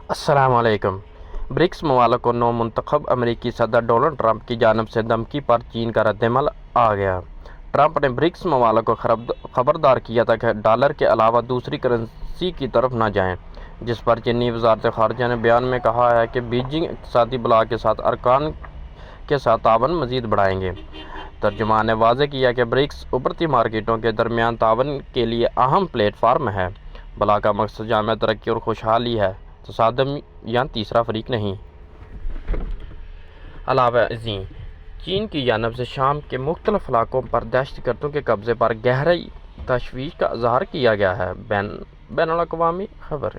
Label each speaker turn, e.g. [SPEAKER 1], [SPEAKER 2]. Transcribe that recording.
[SPEAKER 1] السلام علیکم۔ برکس ممالک کو نو منتخب امریکی صدر ڈونلڈ ٹرمپ کی جانب سے دھمکی پر چین کا رد عمل آ گیا۔ ٹرمپ نے برکس ممالک کو خبردار کیا تھا کہ ڈالر کے علاوہ دوسری کرنسی کی طرف نہ جائیں، جس پر چینی وزارت خارجہ نے بیان میں کہا ہے کہ بیجنگ اقتصادی بلاک کے ساتھ ارکان کے ساتھ تعاون مزید بڑھائیں گے۔ ترجمان نے واضح کیا کہ برکس ابھرتی مارکیٹوں کے درمیان تعاون کے لیے اہم پلیٹ فارم ہے۔ بلاک کا مقصد جامع ترقی اور خوشحالی ہے، تصادم یا تیسرا فریق نہیں۔ علاوہ ازیں، چین کی جانب سے شام کے مختلف علاقوں پر دہشت گردوں کے قبضے پر گہری تشویش کا اظہار کیا گیا ہے۔ بین الاقوامی خبر